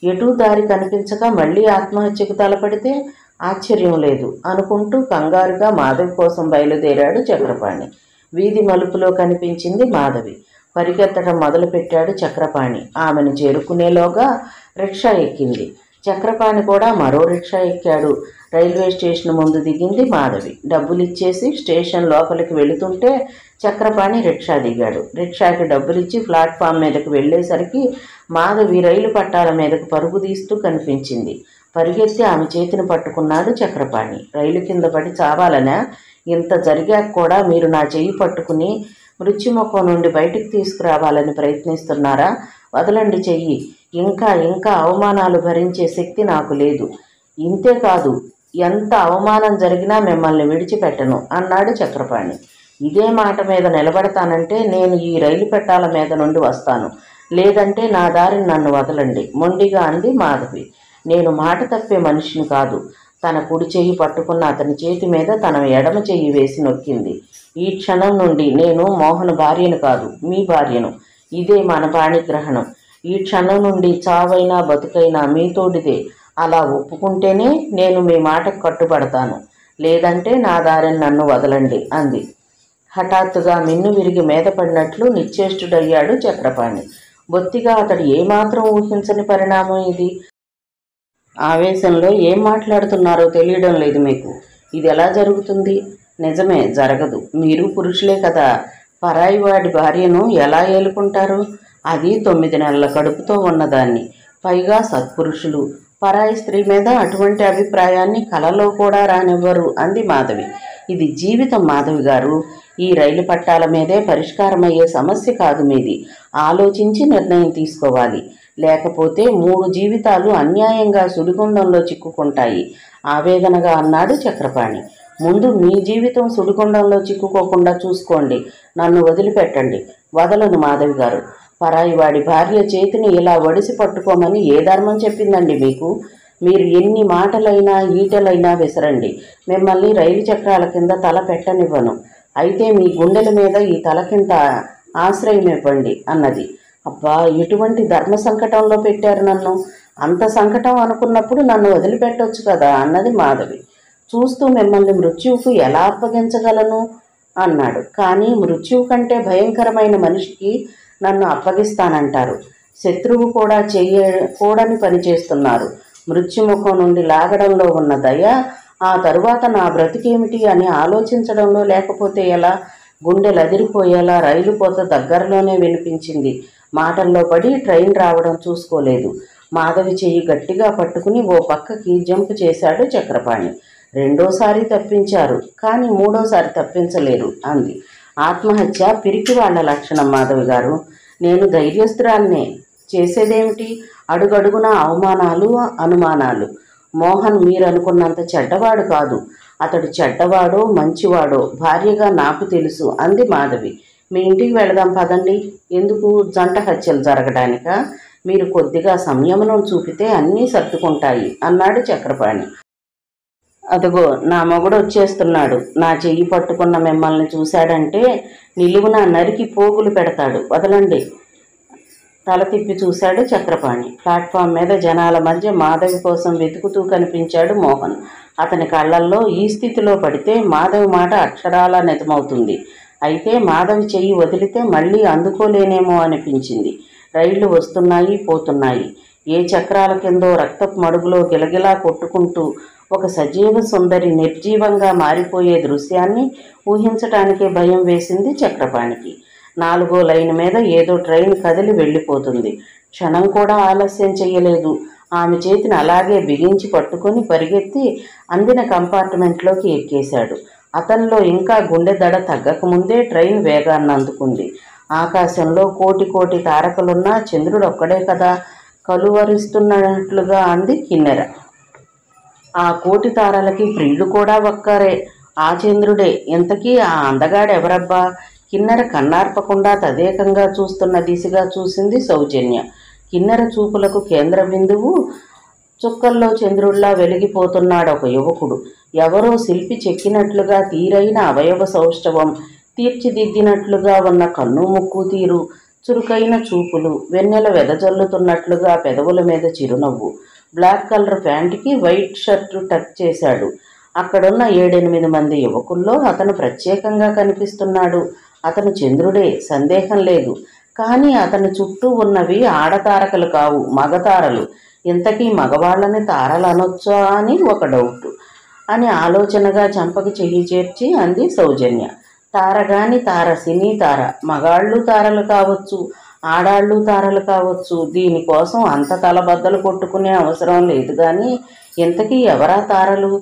Speaker 1: ఎటూ దారి కనిపించక మళ్ళీ ఆత్మహత్యకు తలపడితే ఆశ్చర్యం లేదు అనుకుంటూ కంగారుగా మాధవి కోసం బయలుదేరాడు చక్రపాణి. వీధి మలుపులో కనిపించింది మాధవి. పరిగెత్తడం మొదలుపెట్టాడు చక్రపాణి. ఆమెను చేరుకునేలోగా రిక్షా ఎక్కింది. చక్రపాణి కూడా మరో రిక్షా ఎక్కాడు. రైల్వే స్టేషన్ ముందు దిగింది మాధవి. డబ్బులిచ్చేసి స్టేషన్ లోపలికి వెళుతుంటే చక్రపాణి రిక్షా దిగాడు. రిక్షాకి డబ్బులిచ్చి ప్లాట్ఫామ్ మీదకి వెళ్ళేసరికి మాధవి రైలు పట్టాల మీదకు పరుగు తీస్తూ కనిపించింది. పరిగెత్తి ఆమె చేతిని పట్టుకున్నాడు చక్రపాణి. రైలు కింద పడి చావాలనా? ఇంత జరిగాక కూడా మీరు నా చెయ్యి పట్టుకుని మృత్యుముఖం నుండి బయటికి తీసుకురావాలని ప్రయత్నిస్తున్నారా? వదలండి చెయ్యి. ఇంకా ఇంకా అవమానాలు భరించే శక్తి నాకు లేదు. ఇంతేకాదు, ఎంత అవమానం జరిగినా మిమ్మల్ని విడిచిపెట్టను అన్నాడు చక్రపాణి. ఇదే మాట మీద నిలబడతానంటే నేను ఈ రైలు పెట్టాల మీద నుండి వస్తాను, లేదంటే నా దారిని నన్ను వదలండి మొండిగా అంది మాధవి. నేను మాట తప్పే మనిషిని కాదు. తన కుడి చెయ్యి పట్టుకున్న అతని చేతి మీద తన ఎడమ చెయ్యి వేసి నొక్కింది. ఈ క్షణం నుండి నేను మోహన్ భార్యను కాదు, మీ భార్యను. ఇదే మన పాణిగ్రహణం. ఈ క్షణం నుండి చావైనా బతుకైనా మీతోడిదే. అలా ఒప్పుకుంటేనే నేను మీ మాటకు కట్టుబడతాను, లేదంటే నా దారిని నన్ను వదలండి అంది. హఠాత్తుగా మిన్ను విరిగి మీద పడినట్లు నిశ్చేష్టుడయ్యాడు చక్రపాణి. బొత్తిగా అతడు ఏమాత్రం ఊహించని పరిణామం ఇది. ఆవేశంలో ఏం మాట్లాడుతున్నారో తెలియడం లేదు మీకు. ఇది ఎలా జరుగుతుంది? నిజమే, జరగదు. మీరు పురుషులే కదా, పరాయి వాడి భార్యను ఎలా ఏలుకుంటారు? అది 9 నెలల కడుపుతో ఉన్నదాన్ని. పైగా సత్పురుషులు. పరాయి స్త్రీ మీద అటువంటి అభిప్రాయాన్ని కలలో కూడా రానివ్వరు అంది మాధవి. ఇది జీవితం మాధవి గారు. ఈ రైలు పట్టాల మీదే పరిష్కారమయ్యే సమస్య కాదు మీది. ఆలోచించి నిర్ణయం తీసుకోవాలి. లేకపోతే 3 జీవితాలు అన్యాయంగా సుడిగుండంలో చిక్కుకుంటాయి ఆవేదనగా అన్నాడు చక్రపాణి. ముందు మీ జీవితం సుడిగుండంలో చిక్కుకోకుండా చూసుకోండి. నన్ను వదిలిపెట్టండి. వదలను మాధవి గారు. పరాయి వాడి భార్య చేతిని ఇలా ఒడిసి పట్టుకోమని ఏ ధర్మం చెప్పిందండి మీకు? మీరు ఎన్ని మాటలైనా ఈటలైనా విసరండి. మిమ్మల్ని రైలు చక్రాల కింద తల పెట్టనివ్వను. అయితే మీ గుండెల మీద ఈ తల కింద ఆశ్రయం ఇవ్వండి అన్నది. అబ్బా, ఎటువంటి ధర్మ సంకటంలో పెట్టారు నన్ను. అంత సంకటం అనుకున్నప్పుడు నన్ను వదిలిపెట్టొచ్చు కదా అన్నది మాధవి. చూస్తూ మిమ్మల్ని మృత్యువుకు ఎలా అప్పగించగలను అన్నాడు. కానీ మృత్యువు కంటే భయంకరమైన మనిషికి నన్ను అప్పగిస్తానంటారు. శత్రువు కూడా చేయకూడని పని చేస్తున్నారు. మృత్యుముఖం నుండి లాగడంలో ఉన్న దయ ఆ తరువాత నా బ్రతికేమిటి అని ఆలోచించడంలో లేకపోతే ఎలా? గుండెలు అదిరిపోయేలా రైలు కోత దగ్గరలోనే వినిపించింది. మాటల్లో పడి ట్రైన్ రావడం చూసుకోలేదు. మాధవి చెయ్యి గట్టిగా పట్టుకుని ఓ పక్కకి జంప్ చేశాడు చక్రపాణి. రెండోసారి తప్పించారు, కానీ మూడోసారి తప్పించలేరు అంది. ఆత్మహత్య పిరికి వాళ్ళ లక్షణం మాధవి గారు. నేను ధైర్యస్తురాన్నే. చేసేదేమిటి? అడుగడుగున అవమానాలు, అనుమానాలు. మోహన్ మీరనుకున్నంత చెడ్డవాడు కాదు. అతడు చెడ్డవాడో మంచివాడో భార్యగా నాకు తెలుసు అంది మాధవి. మీ ఇంటికి వెళదాం పదండి. ఎందుకు? జంట హత్యలు జరగడానికా? మీరు కొద్దిగా సంయమనం చూపితే అన్నీ సర్దుకుంటాయి అన్నాడు చక్రపాణి. అదిగో నా మొగుడు వచ్చేస్తున్నాడు. నా చెయ్యి పట్టుకున్న మిమ్మల్ని చూశాడంటే నిలువున నరికి పోగులు పెడతాడు. వదలండి. తల తిప్పి చూశాడు చక్రపాణి. ప్లాట్ఫామ్ మీద జనాల మధ్య మాధవి కోసం వెతుకుతూ కనిపించాడు మోహన్. అతని కళ్ళల్లో ఈ స్థితిలో పడితే మాధవి మాట అక్షరాలా నిజమవుతుంది. అయితే మాధవి చెయ్యి వదిలితే మళ్ళీ అందుకోలేనేమో అనిపించింది. రైళ్లు వస్తున్నాయి, పోతున్నాయి. ఏ చక్రాల కిందో రక్తపు మడుగులో గిలగిలా కొట్టుకుంటూ ఒక సజీవ సుందరి నిర్జీవంగా మారిపోయే దృశ్యాన్ని ఊహించటానికే భయం వేసింది చక్రపాణికి. 4వ లైన్ మీద ఏదో ట్రైన్ కదిలి వెళ్ళిపోతుంది. క్షణం కూడా ఆలస్యం చెయ్యలేదు. ఆమె చేతిని అలాగే బిగించి పట్టుకొని పరిగెత్తి అందిన కంపార్ట్మెంట్లోకి ఎక్కేశాడు. అతనిలో ఇంకా గుండె దడ తగ్గకముందే ట్రైన్ వేగాన్ని అందుకుంది. ఆకాశంలో కోటి కోటి తారకలున్నా చంద్రుడు ఒక్కడే కదా కలువరిస్తున్నట్లుగా అంది కిన్నెర. ఆ కోటి తారలకి ప్రియుడు కూడా ఒక్కరే, ఆ చంద్రుడే. ఇంతకీ ఆ అందగాడెవరబ్బా? కిన్నెర కన్నార్పకుండా తదేకంగా చూస్తున్న దిశగా చూసింది సౌజన్య. కిన్నెర చూపులకు కేంద్ర బిందువు చుక్కల్లో చంద్రుడిలా వెలిగిపోతున్నాడు ఒక యువకుడు. ఎవరో శిల్పి చెక్కినట్లుగా తీరైన అవయవ సౌష్ఠవం, తీర్చిదిద్దినట్లుగా ఉన్న కన్ను ముక్కు తీరు, చురుకైన చూపులు, వెన్నెల వెదజల్లుతున్నట్లుగా పెదవుల మీద చిరునవ్వు. బ్లాక్ కలర్ ప్యాంటుకి వైట్ షర్టు టక్ చేశాడు. అక్కడున్న 7-8 మంది యువకుల్లో అతను ప్రత్యేకంగా కనిపిస్తున్నాడు. అతను చంద్రుడే, సందేహం లేదు. కానీ అతని చుట్టూ ఉన్నవి ఆడతారకలు కావు, మగతారలు. ఇంతకీ మగవాళ్ళని తారలు అనొచ్చా అని ఒక డౌట్ అని ఆలోచనగా చంపకి చెయ్యి చేర్చి అంది సౌజన్య. తారగాని తార, సినీ తార. మగాళ్ళు తారలు కావచ్చు, ఆడాళ్ళు తారలు కావచ్చు. దీనికోసం అంత తలబద్దలు కొట్టుకునే అవసరం లేదు. కానీ ఇంతకీ ఎవరా తారలు?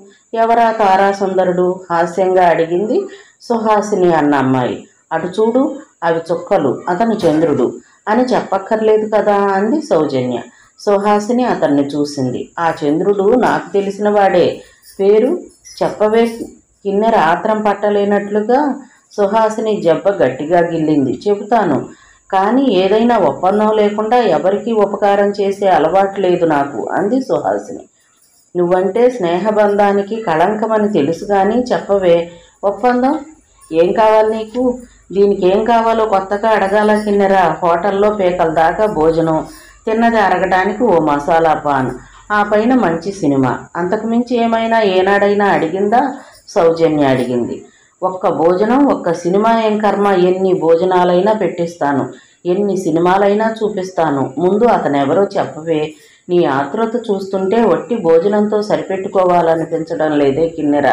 Speaker 1: ఎవరా తారా సుందరుడు? హాస్యంగా అడిగింది సుహాసిని అన్న అమ్మాయి. అటు చూడు, అవి చుక్కలు, అతను చంద్రుడు అని చెప్పక్కర్లేదు కదా అంది సౌజన్య. సుహాసిని అతన్ని చూసింది. ఆ చంద్రుడు నాకు తెలిసిన వాడే. పేరు చెప్పవే. కిన్నెర ఆత్రం పట్టలేనట్లుగా సుహాసిని జబ్బ గట్టిగా గిల్లింది. చెబుతాను, కానీ ఏదైనా ఒప్పందం లేకుండా ఎవరికీ ఉపకారం చేసే అలవాటు లేదు నాకు అంది సుహాసిని. నువ్వంటే స్నేహబంధానికి కళంకమని తెలుసు కానీ చెప్పవే. ఒప్పందం? ఏం కావాలి నీకు? దీనికి ఏం కావాలో కొత్తగా అడగాల కిన్నెర. హోటల్లో పేకల దాకా భోజనం, తిన్నది అరగడానికి ఓ మసాలా పాన్, ఆ పైన మంచి సినిమా. అంతకుమించి ఏమైనా ఏనాడైనా అడిగిందా? సౌజన్య అడిగింది. ఒక్క భోజనం, ఒక్క సినిమా ఏం కర్మ? ఎన్ని భోజనాలైనా పెట్టిస్తాను, ఎన్ని సినిమాలైనా చూపిస్తాను. ముందు అతనెవరో చెప్పవే. నీ ఆతృత చూస్తుంటే వట్టి భోజనంతో సరిపెట్టుకోవాలనిపించడం లేదే కిన్నెర.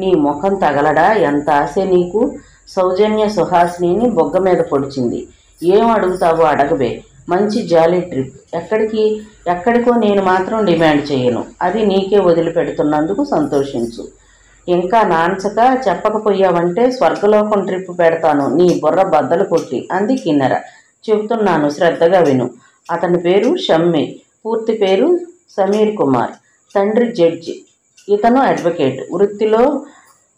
Speaker 1: నీ ముఖం తగలడా? ఎంత ఆశ నీకు? సౌజన్య సుహాసినిని బొగ్గ మీద పొడిచింది. ఏం అడుగుతావో అడగబే. మంచి జాలీ ట్రిప్. ఎక్కడికి? ఎక్కడికో నేను మాత్రం డిమాండ్ చేయను. అది నీకే వదిలిపెడుతున్నందుకు సంతోషించు. ఇంకా నాన్సక చెప్పకపోయావంటే స్వర్గలోకం ట్రిప్ పెడతాను నీ బుర్ర బద్దలు కొట్టి అంది కిన్నెర. చెబుతున్నాను, శ్రద్ధగా విను. అతని పేరు షమ్మి. పూర్తి పేరు సమీర్ కుమార్. తండ్రి జడ్జి, ఇతను అడ్వకేట్. వృత్తిలో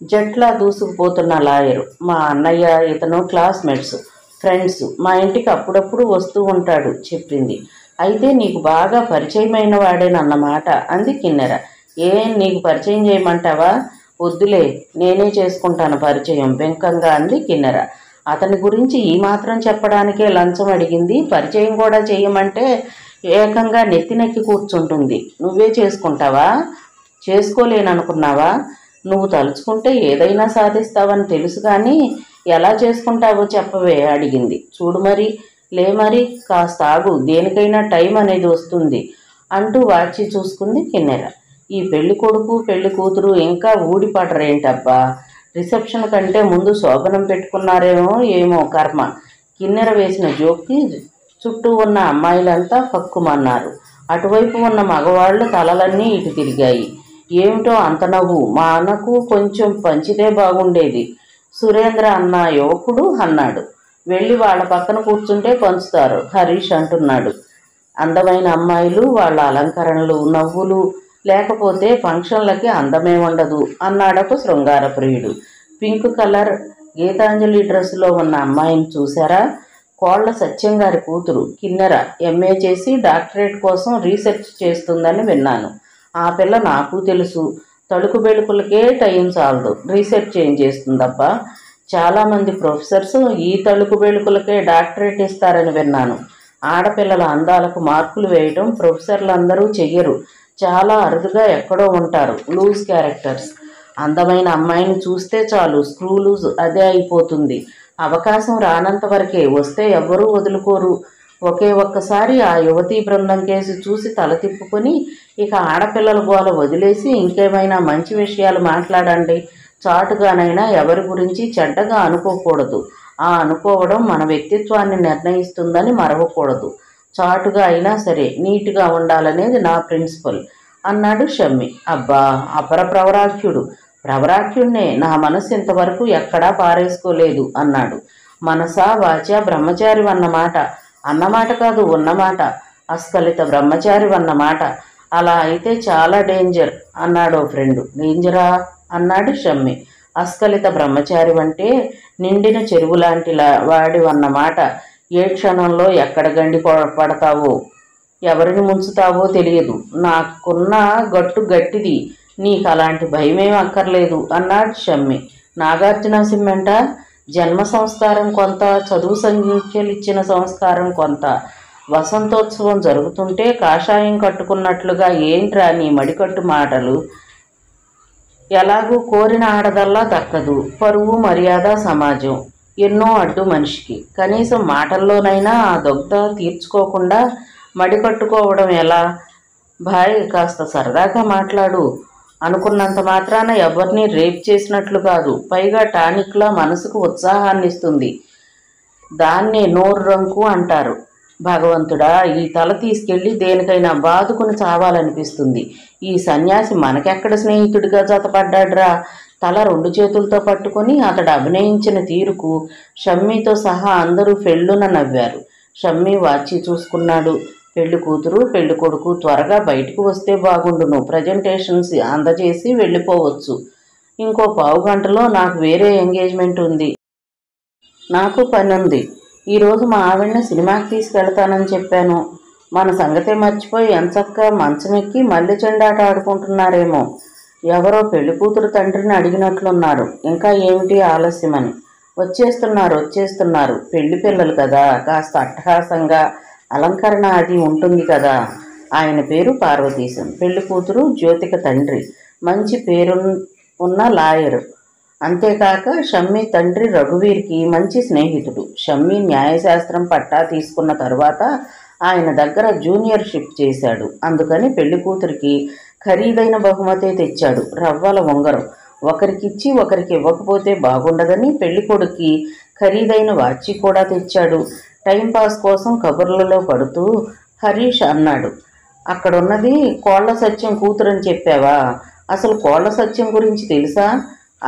Speaker 1: జట్లా దూసుకుపోతున్న లాయరు. మా అన్నయ్య ఇతను క్లాస్మేట్స్, ఫ్రెండ్స్. మా ఇంటికి అప్పుడప్పుడు వస్తూ ఉంటాడు చెప్పింది. అయితే నీకు బాగా పరిచయమైన వాడేనన్నమాట అంది కిన్నెర. నీకు పరిచయం చేయమంటావా? వద్దులే, నేనే చేసుకుంటాను పరిచయం బెంకంగా అంది కిన్నెర. అతని గురించి ఈ మాత్రం చెప్పడానికే లంచం అడిగింది. పరిచయం కూడా చేయమంటే ఏకంగా నెత్తినెక్కి కూర్చుంటుంది. నువ్వే చేసుకుంటావా? చేసుకోలేననుకున్నావా? నువ్వు తలుచుకుంటే ఏదైనా సాధిస్తావని తెలుసు, కానీ ఎలా చేసుకుంటావో చెప్పవే అడిగింది. చూడు మరి, లే మరి, కాస్త ఆగు, దేనికైనా టైం అనేది వస్తుంది అంటూ వాచి చూసుకుంది కిన్నెర. ఈ పెళ్లి కొడుకు పెళ్లి కూతురు ఇంకా ఊడిపడరేంటబ్బా? రిసెప్షన్ కంటే ముందు శోభనం పెట్టుకున్నారేమో ఏమో కర్మ. కిన్నెర వేసిన జోక్కి చుట్టూ ఉన్న అమ్మాయిలంతా పక్కుమన్నారు. అటువైపు ఉన్న మగవాళ్ళు తలలన్నీ ఇటు తిరిగాయి. ఏమిటో అంత నవ్వు? మా అన్నకు కొంచెం పంచితే బాగుండేది, సురేంద్ర అన్న యువకుడు అన్నాడు. వెళ్ళి వాళ్ళ పక్కన కూర్చుంటే పంచుతారు, హరీష్ అంటున్నాడు. అందమైన అమ్మాయిలు, వాళ్ళ అలంకరణలు, నవ్వులు లేకపోతే ఫంక్షన్లకి అందమే ఉండదు అన్నాడొక శృంగార ప్రియుడు. పింక్ కలర్ గీతాంజలి డ్రెస్సులో ఉన్న అమ్మాయిని చూశారా? కోళ్ల సత్యం గారి కూతురు. కిన్నెర ఎంఏ చేసి డాక్టరేట్ కోసం రీసెర్చ్ చేస్తుందని విన్నాను. ఆ పిల్ల నాకు తెలుసు. తలుకు బెళుకులకే టైం చాలదు, రీసెర్చ్ ఏం చేస్తుందబ్బా? చాలామంది ప్రొఫెసర్స్ ఈ తలుకు బెళుకులకే డాక్టరేట్ ఇస్తారని విన్నాను. ఆడపిల్లల అందాలకు మార్కులు వేయటం ప్రొఫెసర్లందరూ చెయ్యరు. చాలా అరుదుగా ఎక్కడో ఉంటారు లూజ్ క్యారెక్టర్స్. అందమైన అమ్మాయిని చూస్తే చాలు స్క్రూ లూజ్ అదే అయిపోతుంది. అవకాశం రానంత వరకే, వస్తే ఎవ్వరూ వదులుకోరు. ఒక్కసారి ఆ యువతీ బృందం కేసి చూసి తల తిప్పుకొని ఇక ఆడపిల్లల గోల వదిలేసి ఇంకేమైనా మంచి విషయాలు మాట్లాడండి. చాటుగానైనా ఎవరి గురించి చెడ్డగా అనుకోకూడదు. ఆ అనుకోవడం మన వ్యక్తిత్వాన్ని నిర్ణయిస్తుందని మరవకూడదు. చాటుగా అయినా సరే నీట్గా ఉండాలనేది నా ప్రిన్సిపల్ అన్నాడు షమ్మి. అబ్బా, అపర ప్రవరాఖ్యుడు. ప్రవరాఖ్యుడినే. నా మనసు ఇంతవరకు ఎక్కడా పారేసుకోలేదు అన్నాడు. మనసా వాచా బ్రహ్మచారి అన్నమాట కాదు, ఉన్నమాట. అస్ఖలిత బ్రహ్మచారి అన్నమాట. అలా అయితే చాలా డేంజర్ అన్నాడు ఫ్రెండు. డేంజరా అన్నాడు షమ్మి. అస్ఖలిత బ్రహ్మచారి అంటే నిండిన చెరువులాంటి వాడివన్నమాట. ఏ క్షణంలో ఎక్కడ గండి పడతావో, ఎవరిని ముంచుతావో తెలియదు. నాకున్న గట్టు గట్టిది, నీకు అలాంటి భయమేం అక్కర్లేదు అన్నాడు షమ్మి. నాగార్జున సిమెంట జన్మ సంస్కారం కొంత, చదువు సంఖ్యలిచ్చిన సంస్కారం కొంత. వసంతోత్సవం జరుగుతుంటే కాషాయం కట్టుకున్నట్లుగా ఏంట్రా నీ మడికట్టు మాటలు? ఎలాగూ కోరిన ఆడదల్లా దక్కదు. పరువు మర్యాద సమాజం ఎన్నో అడ్డు మనిషికి. కనీసం మాటల్లోనైనా ఆ దొగ్ధ తీర్చుకోకుండా మడికట్టుకోవడం ఎలా? భాయ్, కాస్త సరదాగా మాట్లాడు. అనుకున్నంత మాత్రాన ఎవరిని రేప్ చేసినట్లు కాదు. పైగా టానిక్లా మనసుకు ఉత్సాహాన్ని ఇస్తుంది. దాన్నే నోరు రంకు అంటారు. భగవంతుడా, ఈ తల తీసుకెళ్ళి దేనికైనా బాదుకుని చావాలనిపిస్తుంది. ఈ సన్యాసి మనకెక్కడ స్నేహితుడిగా జతపడ్డాడ్రా? తల 2 చేతులతో పట్టుకొని అతడు అభినయించిన తీరుకు షమ్మీతో సహా అందరూ ఫెళ్ళున నవ్వారు. షమ్మీ వాచి చూసుకున్నాడు. పెళ్లి కూతురు పెళ్లి కొడుకు త్వరగా బయటకు వస్తే బాగుండును. ప్రజెంటేషన్స్ అందజేసి వెళ్ళిపోవచ్చు. ఇంకో పావు గంటలో నాకు వేరే ఎంగేజ్మెంట్ ఉంది. నాకు పని ఉంది. ఈరోజు మా ఆవిడని సినిమాకి తీసుకెళ్తానని చెప్పాను. మన సంగతే మర్చిపోయి ఎంచక్కా మంచమెక్కి మల్లె చెండాట ఆడుకుంటున్నారేమో. ఎవరో పెళ్లి కూతురు తండ్రిని అడిగినట్లున్నారు. ఇంకా ఏమిటి ఆలస్యమని. వచ్చేస్తున్నారు. పెళ్లి పిల్లలు కదా, కాస్త అట్టహాసంగా అలంకరణ అది ఉంటుంది కదా. ఆయన పేరు పార్వతీశం. పెళ్లి కూతురు జ్యోతిక తండ్రి మంచి పేరు ఉన్న లాయరు. అంతేకాక షమ్మీ తండ్రి రఘువీర్కి మంచి స్నేహితుడు. షమ్మీ న్యాయశాస్త్రం పట్టా తీసుకున్న తరువాత ఆయన దగ్గర జూనియర్షిప్ చేశాడు. అందుకని పెళ్లి కూతురికి ఖరీదైన బహుమతే తెచ్చాడు, రవ్వల ఉంగరం. ఒకరికిచ్చి ఒకరికి ఇవ్వకపోతే బాగుండదని పెళ్లి కొడుక్కి ఖరీదైన వాచి కూడా తెచ్చాడు. టైంపాస్ కోసం కబుర్లలో పడుతూ హరీష్ అన్నాడు, అక్కడున్నది కోళ్ల సత్యం కూతురని చెప్పావా? అసలు కోళ్ల సత్యం గురించి తెలుసా?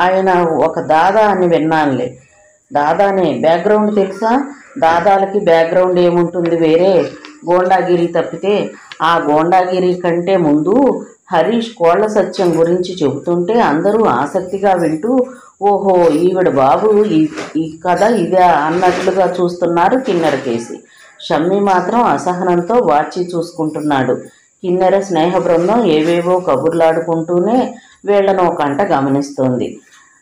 Speaker 1: ఆయన ఒక దాదా అని విన్నానులే. దాదానే, బ్యాక్గ్రౌండ్ తెలుసా? దాదాలకి బ్యాక్గ్రౌండ్ ఏముంటుంది వేరే, గోండాగిరి తప్పితే. ఆ గోండాగిరి కంటే ముందు హరీష్ కోళ్ల సత్యం గురించి చెబుతుంటే అందరూ ఆసక్తిగా వింటూ, ఓహో ఈవిడ బాబు ఈ కథ ఇదే అన్నట్లుగా చూస్తున్నారు కిన్నెర కేసి. షమ్మి మాత్రం అసహనంతో వాచి చూసుకుంటున్నాడు. కిన్నెర స్నేహ బృందం ఏవేవో కబుర్లాడుకుంటూనే వీళ్లను ఒక కంట గమనిస్తోంది.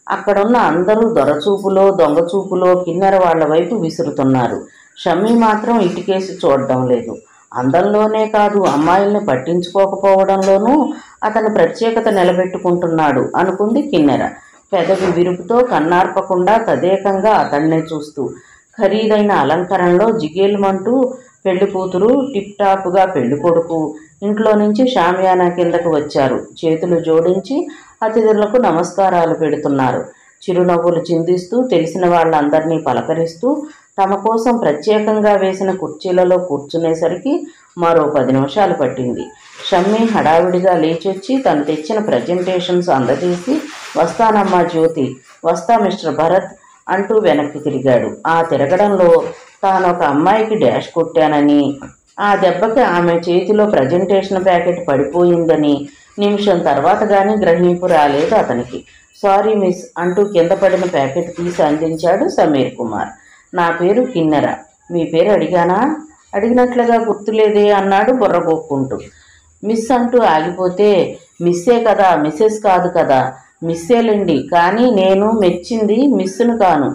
Speaker 1: అక్కడున్న అందరూ దొరచూపులో దొంగచూపులో కిన్నెర వాళ్ల వైపు విసురుతున్నారు. షమ్మి మాత్రం ఇటుకేసి చూడడం లేదు. అందంలోనే కాదు, అమ్మాయిల్ని పట్టించుకోకపోవడంలోనూ అతని ప్రత్యేకత నిలబెట్టుకుంటున్నాడు అనుకుంది కిన్నెర, పెదవి విరుపుతో కన్నార్పకుండా తదేకంగా అతన్నే చూస్తూ. ఖరీదైన అలంకరణలో జిగేలుమంటూ పెళ్లి కూతురు, టిప్ టాప్గా పెళ్లి కొడుకు ఇంట్లో నుంచి షామియానా కిందకు వచ్చారు. చేతులు జోడించి అతిథులకు నమస్కారాలు పెడుతున్నారు. చిరునవ్వులు చిందిస్తూ తెలిసిన వాళ్ళందరినీ పలకరిస్తూ తమ కోసం ప్రత్యేకంగా వేసిన కుర్చీలలో కూర్చునేసరికి మరో 10 నిమిషాలు పట్టింది. షమ్మి హడావిడిగా లేచొచ్చి తను తెచ్చిన ప్రజెంటేషన్స్ అందజేసి, వస్తానమ్మా జ్యోతి, వస్తా మిస్టర్ భరత్ అంటూ వెనక్కి తిరిగాడు. ఆ తిరగడంలో తాను ఒక అమ్మాయికి డాష్ కొట్టానని, ఆ దెబ్బకి ఆమె చేతిలో ప్రజెంటేషన్ ప్యాకెట్ పడిపోయిందని నిమిషం తర్వాత కానీ గ్రహింపు రాలేదు అతనికి. సారీ మిస్ అంటూ కింద పడిన ప్యాకెట్ తీసి అందించాడు సమీర్ కుమార్. నా పేరు కిన్నెర, మీ పేరు అడిగానా? అడిగినట్లుగా గుర్తులేదే అన్నాడు బుర్రగొక్కుంటూ. మిస్ అంటూ ఆగిపోతే, మిస్సే కదా, మిస్సెస్ కాదు కదా. మిస్సేలండి, కానీ నేను మెచ్చింది మిస్సును కాను.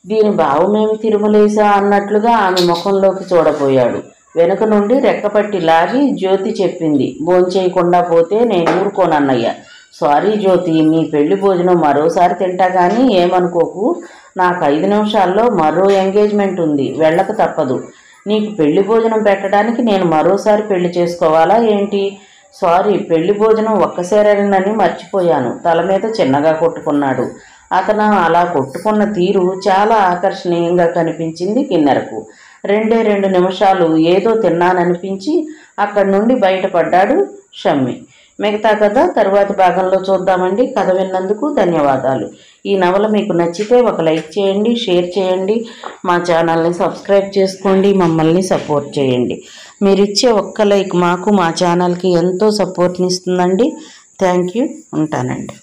Speaker 1: దీని భావమేమి తిరుమలేసా అన్నట్లుగా ఆమె ముఖంలోకి చూడబోయాడు. వెనుక నుండి రెక్కపట్టి లాగి జ్యోతి చెప్పింది, భోంచేయకుండా పోతే నేను ఊరుకోనన్నయ్య. సారీ జ్యోతి, నీ పెళ్లి భోజనం మరోసారి తింటా కానీ ఏమనుకోకు. నాకు 5 నిమిషాల్లో మరో ఎంగేజ్మెంట్ ఉంది, వెళ్ళక తప్పదు. నీకు పెళ్లి భోజనం పెట్టడానికి నేను మరోసారి పెళ్లి చేసుకోవాలా ఏంటి? సారీ, పెళ్లి భోజనం ఒక్కసారేనని మర్చిపోయాను. తల మీద చిన్నగా కొట్టుకున్నాడు. అతను అలా కొట్టుకున్న తీరు చాలా ఆకర్షణీయంగా కనిపించింది కిన్నెరకు. 2 నిమిషాలు ఏదో తిన్నాననిపించి అక్కడి నుండి బయటపడ్డాడు షమ్మి. మిగతా కథ తరువాతి భాగంలో చూద్దామండి. కథ విన్నందుకు ధన్యవాదాలు. ఈ నవల మీకు నచ్చితే ఒక లైక్ చేయండి, షేర్ చేయండి, మా ఛానల్ని సబ్స్క్రైబ్ చేసుకోండి, మమ్మల్ని సపోర్ట్ చేయండి. మీరిచ్చే ఒక్క లైక్ మాకు, మా ఛానల్కి ఎంతో సపోర్ట్ని ఇస్తుందండి. Thank you. ఉంటానండి.